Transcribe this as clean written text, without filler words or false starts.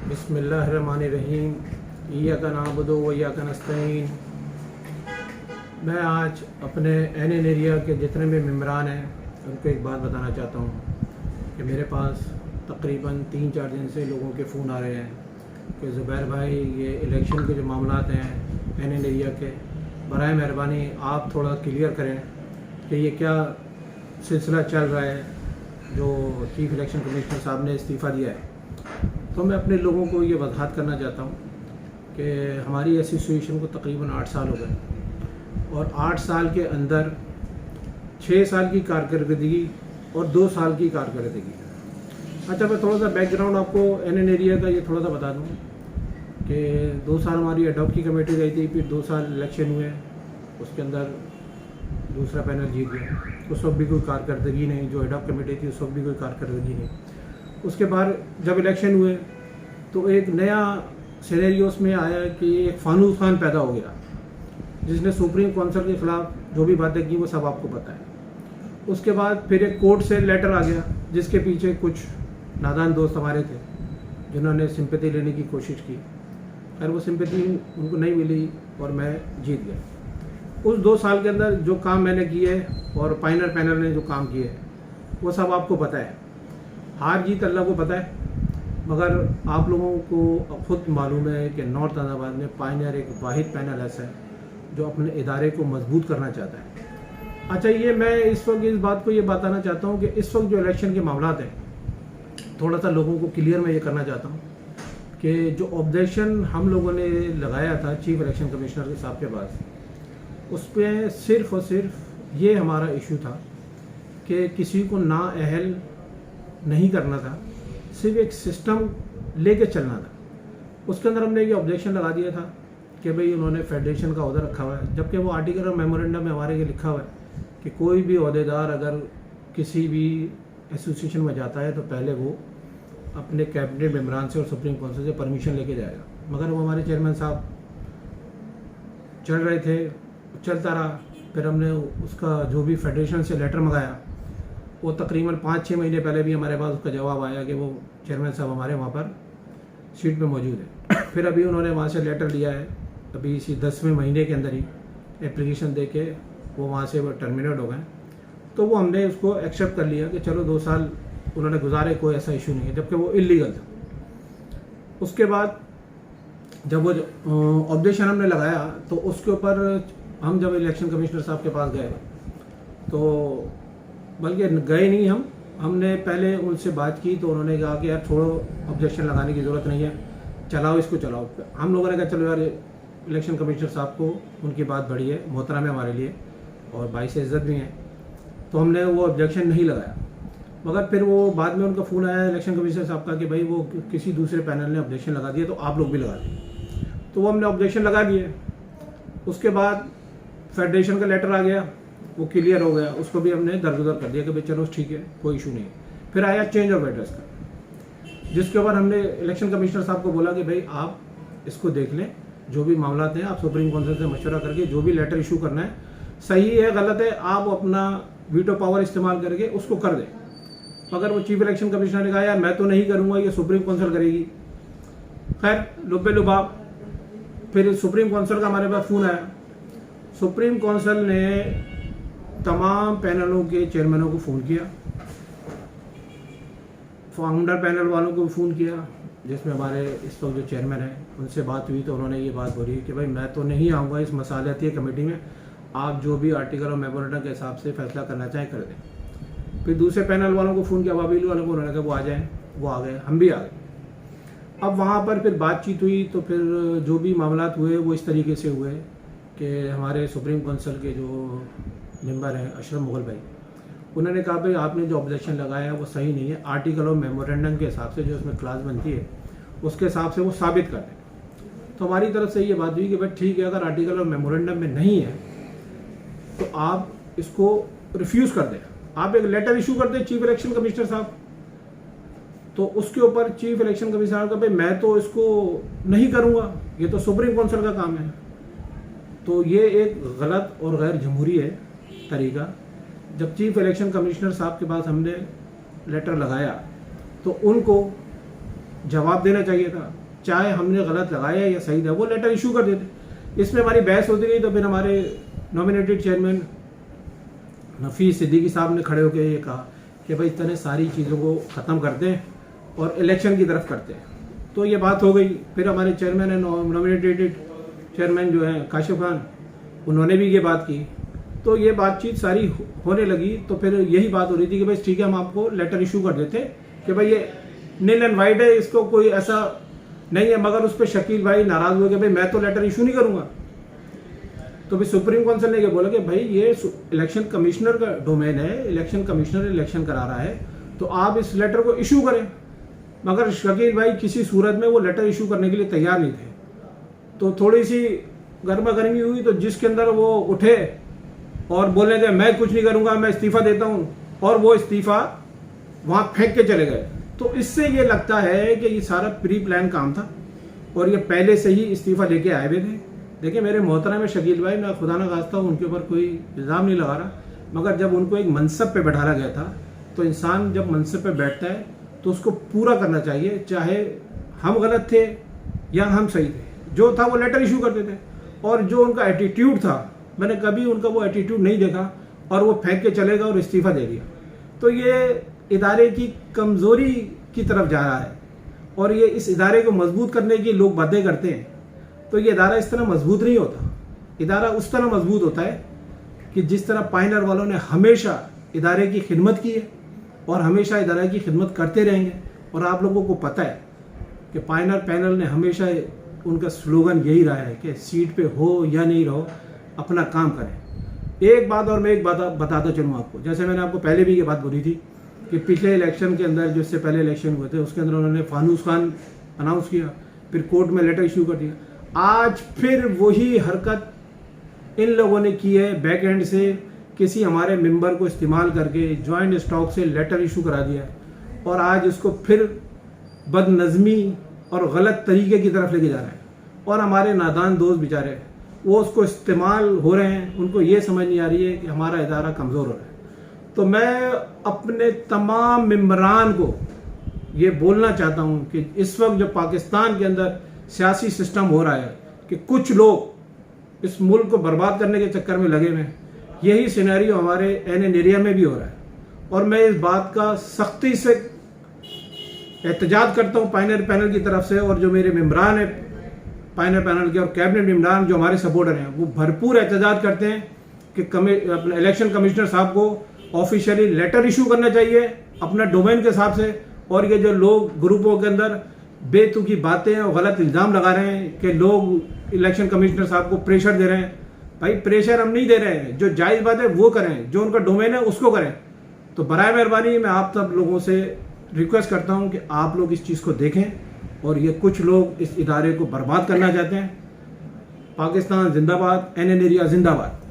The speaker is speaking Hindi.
बिस्मिल्लाहिर्रहमानिर्रहीम। इय्याका नअबुदु व इय्याका नस्तईन। मैं आज अपने एन एरिया के जितने भी मेम्बरान हैं उनको एक बात बताना चाहता हूँ कि मेरे पास तकरीबन 3-4 दिन से लोगों के फ़ोन आ रहे हैं कि ज़ुबैर भाई, ये इलेक्शन के जो मामलात हैं एन एरिया के, बराए मेहरबानी आप थोड़ा क्लियर करें कि ये क्या सिलसिला चल रहा है जो चीफ़ इलेक्शन कमिश्नर साहब ने इस्तीफ़ा दिया है। तो मैं अपने लोगों को ये वजाहत करना चाहता हूँ कि हमारी एसोसिएशन को तकरीबन 8 साल हो गए और 8 साल के अंदर 6 साल की कारकर्दगी और 2 साल की कारकर्दगी। अच्छा, मैं थोड़ा सा बैकग्राउंड आपको एन एरिया का ये थोड़ा सा बता दूँ कि 2 साल हमारी एडॉप की कमेटी गई थी, फिर 2 साल इलेक्शन हुए, उसके अंदर दूसरा पैनल जीत गया। उस वक्त भी कोई कारकर्दगी नहीं, जो एडॉप कमेटी थी उस वक्त भी कोई कारकर्दगी नहीं। उसके बाद जब इलेक्शन हुए तो एक नया सिनेरियोस में आया कि एक फानूस खान पैदा हो गया जिसने सुप्रीम काउंसिल के ख़िलाफ़ जो भी बातें की वो सब आपको पता है। उसके बाद फिर एक कोर्ट से लेटर आ गया जिसके पीछे कुछ नादान दोस्त हमारे थे जिन्होंने सिंपैथी लेने की कोशिश की। खैर वो सिंपैथी उनको नहीं मिली और मैं जीत गया। उस 2 साल के अंदर जो काम मैंने किए और पाइनर पैनल ने जो काम किए वो सब आपको पता है। हार जीत अल्लाह को पता है, मगर आप लोगों को खुद मालूम है कि नॉर्थ अहमदाबाद में पाइनियर एक वाहिद पैनल ऐसा है जो अपने इदारे को मजबूत करना चाहता है। अच्छा, ये मैं इस वक्त इस बात को ये बताना चाहता हूँ कि इस वक्त जो इलेक्शन के मामलात हैं थोड़ा सा लोगों को क्लियर मैं ये करना चाहता हूँ कि जो ऑब्जेक्शन हम लोगों ने लगाया था चीफ इलेक्शन कमिश्नर के साहब के पास, उस पर सिर्फ़ और सिर्फ ये हमारा इशू था कि किसी को नाअहल नहीं करना था, सिर्फ एक सिस्टम लेके चलना था। उसके अंदर हमने ये ऑब्जेक्शन लगा दिया था कि भाई उन्होंने फेडरेशन का ओहदा रखा हुआ है, जबकि वो आर्टिकल और मेमोरेंडम में हमारे ये लिखा हुआ है कि कोई भी ओहदेदार अगर किसी भी एसोसिएशन में जाता है तो पहले वो अपने कैबिनेट मेम्बरान से और सुप्रीम काउंसिल से परमिशन लेके जाएगा। मगर वो हमारे चेयरमैन साहब चल रहे थे, चलता रहा। फिर हमने उसका जो भी फेडरेशन से लेटर मंगाया वो तकरीबन 5-6 महीने पहले भी हमारे पास उसका जवाब आया कि वो चेयरमैन साहब हमारे वहाँ पर सीट पे मौजूद है। फिर अभी उन्होंने वहाँ से लेटर लिया है, अभी इसी 10वें महीने के अंदर ही एप्लीकेशन दे के वो वहाँ से वो टर्मिनेट हो गए। तो वो हमने उसको एक्सेप्ट कर लिया कि चलो 2 साल उन्होंने गुजारे, कोई ऐसा इशू नहीं है, जबकि वो इलीगल था। उसके बाद जब वो ऑब्जेक्शन हमने लगाया तो उसके ऊपर हम जब इलेक्शन कमिश्नर साहब के पास गए तो बल्कि गए नहीं, हमने पहले उनसे बात की तो उन्होंने कहा कि यार छोड़ो, ऑब्जेक्शन लगाने की ज़रूरत नहीं है, चलाओ इसको चलाओ। हम लोगों ने कहा चलो यार, इलेक्शन कमिश्नर साहब को उनकी बात बड़ी है, मोहतरम है हमारे लिए और भाई से इज़्ज़त भी है, तो हमने वो ऑब्जेक्शन नहीं लगाया। मगर फिर वो बाद में उनका फ़ोन आया इलेक्शन कमिश्नर साहब का कि भाई वो किसी दूसरे पैनल ने ऑब्जेक्शन लगा दिया तो आप लोग भी लगा दिए। तो वो हमने ऑब्जेक्शन लगा दिए। उसके बाद फेडरेशन का लेटर आ गया, वो क्लियर हो गया, उसको भी हमने दरगुजर कर दिया कि भाई चलो ठीक है, कोई इशू नहीं है। फिर आया चेंज ऑफ एड्रेस का, जिसके ऊपर हमने इलेक्शन कमिश्नर साहब को बोला कि भाई आप इसको देख लें, जो भी मामला हैं आप सुप्रीम काउंसिल से मशवरा करके जो भी लेटर इशू करना है, सही है गलत है, आप अपना वीटो पावर इस्तेमाल करके उसको कर दें। अगर वो चीफ इलेक्शन कमिश्नर ने कहा यार मैं तो नहीं करूँगा, ये सुप्रीम काउंसिल करेगी, खैर लुब्बे लुबाब। फिर सुप्रीम काउंसिल का हमारे पास फ़ोन आया। सुप्रीम काउंसिल ने तमाम पैनलों के चेयरमैनों को फ़ोन किया, फाउंडर पैनल वालों को फ़ोन किया, जिसमें हमारे इस वक्त जो चेयरमैन हैं उनसे बात हुई तो उन्होंने ये बात बोली कि भाई मैं तो नहीं आऊँगा इस मसालती कमेटी में, आप जो भी आर्टिकल और मेमोरेंडम के हिसाब से फैसला करना चाहें कर दें। फिर दूसरे पैनल वालों को फ़ोन किया, वाबील वालों को, उन्होंने कहा वो आ जाएँ, वो आ गए, हम भी आ गए। अब वहाँ पर फिर बातचीत हुई तो फिर जो भी मामलात हुए वो इस तरीके से हुए कि हमारे सुप्रीम काउंसिल के जो मेंबर हैं अशरफ मुगल भाई, उन्होंने कहा भाई आपने जो ऑब्जेक्शन लगाया है वो सही नहीं है, आर्टिकल और मेमोरेंडम के हिसाब से जो उसमें क्लास बनती है उसके हिसाब से वो साबित कर दें। तो हमारी तरफ से ये बात हुई कि भाई ठीक है, अगर आर्टिकल और मेमोरेंडम में नहीं है तो आप इसको रिफ्यूज़ कर दें, आप एक लेटर इशू कर दें चीफ इलेक्शन कमिश्नर साहब। तो उसके ऊपर चीफ इलेक्शन कमिश्नर का भाई मैं तो इसको नहीं करूँगा, ये तो सुप्रीम काउंसिल का काम है। तो ये एक गलत और गैर जमहूरी है तरीका। जब चीफ इलेक्शन कमिश्नर साहब के पास हमने लेटर लगाया तो उनको जवाब देना चाहिए था, चाहे हमने गलत लगाया या सही था, वो लेटर इशू कर देते। इसमें हमारी बहस होती रही, तो फिर हमारे नॉमिनेटेड चेयरमैन नफीस सिद्दीकी साहब ने खड़े होकर ये कहा कि भाई इस तरह सारी चीज़ों को ख़त्म करते हैं और इलेक्शन की तरफ करते हैं। तो ये बात हो गई। फिर हमारे चेयरमैन है, नॉमिनेटेड चेयरमैन जो है काशिफ खान, उन्होंने भी ये बात की। तो ये बातचीत सारी होने लगी। तो फिर यही बात हो रही थी कि भाई ठीक है, हम आपको लेटर इशू कर देते कि भाई ये नील एंड वाइट है, इसको कोई ऐसा नहीं है। मगर उस पर शकील भाई नाराज हुए कि भाई मैं तो लेटर इशू नहीं करूँगा। तो फिर सुप्रीम काउंसिल ने बोला कि भाई ये इलेक्शन कमिश्नर का डोमेन है, इलेक्शन कमिश्नर इलेक्शन करा रहा है, तो आप इस लेटर को इशू करें। मगर शकील भाई किसी सूरत में वो लेटर इशू करने के लिए तैयार नहीं थे। तो थोड़ी सी गर्मा गर्मी हुई, तो जिसके अंदर वो उठे और बोलने थे मैं कुछ नहीं करूँगा, मैं इस्तीफ़ा देता हूँ, और वो इस्तीफ़ा वहाँ फेंक के चले गए। तो इससे ये लगता है कि ये सारा प्री प्लान काम था और ये पहले से ही इस्तीफ़ा लेके आए हुए थे। देखिए मेरे मोहतरम में शकील भाई, मैं खुदा ना खास्ता हूँ उनके ऊपर कोई इल्ज़ाम नहीं लगा रहा, मगर जब उनको एक मनसब पे बैठाया गया था, तो इंसान जब मनसब पे बैठता है तो उसको पूरा करना चाहिए, चाहे हम गलत थे या हम सही थे। जो था वो लेटर इशू करते थे, और जो उनका एटीट्यूड था, मैंने कभी उनका वो एटीट्यूड नहीं देखा, और वो फेंक के चलेगा और इस्तीफ़ा दे दिया। तो ये इदारे की कमज़ोरी की तरफ जा रहा है, और ये इस इदारे को मजबूत करने की लोग बातें करते हैं, तो ये इदारा इस तरह मजबूत नहीं होता। इदारा उस तरह मजबूत होता है कि जिस तरह पायनियर वालों ने हमेशा इदारे की खिदमत की है और हमेशा इदारे की खिदमत करते रहेंगे। और आप लोगों को पता है कि पायनियर पैनल ने हमेशा, उनका स्लोगन यही रहा है कि सीट पे हो या नहीं रहो, अपना काम करें। एक बात और मैं एक बात बताता चलूँ आपको, जैसे मैंने आपको पहले भी ये बात बोली थी कि पिछले इलेक्शन के अंदर, जिससे पहले इलेक्शन हुए थे, उसके अंदर उन्होंने फानूस खान अनाउंस किया, फिर कोर्ट में लेटर इशू कर दिया। आज फिर वही हरकत इन लोगों ने की है, बैक एंड से किसी हमारे मेंबर को इस्तेमाल करके जॉइंट स्टॉक से लेटर इशू करा दिया, और आज इसको फिर बदनज़मी और गलत तरीके की तरफ लेके जा रहे हैं। और हमारे नादान दोस्त बेचारे, वो उसको इस्तेमाल हो रहे हैं, उनको ये समझ नहीं आ रही है कि हमारा इदारा कमज़ोर हो रहा है। तो मैं अपने तमाम मेंबरान को ये बोलना चाहता हूँ कि इस वक्त जो पाकिस्तान के अंदर सियासी सिस्टम हो रहा है कि कुछ लोग इस मुल्क को बर्बाद करने के चक्कर में लगे हुए हैं, यही सिनेरियो हमारे एन एरिया में भी हो रहा है। और मैं इस बात का सख्ती से एहतजाज करता हूँ पायनियर पैनल की तरफ से, और जो मेरे मेंबरान हैं पायनियर पैनल के और कैबिनेट मेंबरान जो हमारे सपोर्टर हैं, वो भरपूर एहतजाज करते हैं कि अपने इलेक्शन कमिश्नर साहब को ऑफिशियली लेटर इशू करना चाहिए अपना डोमेन के हिसाब से। और ये जो लोग ग्रुपों के अंदर बेतुकी बातें और गलत इल्ज़ाम लगा रहे हैं कि लोग इलेक्शन कमिश्नर साहब को प्रेशर दे रहे हैं, भाई प्रेशर हम नहीं दे रहे हैं, जो जायज़ बात है वो करें, जो उनका डोमेन है उसको करें। तो बराए मेहरबानी मैं आप सब लोगों से रिक्वेस्ट करता हूं कि आप लोग इस चीज़ को देखें, और ये कुछ लोग इस इदारे को बर्बाद करना चाहते हैं। पाकिस्तान जिंदाबाद, एन एरिया जिंदाबाद।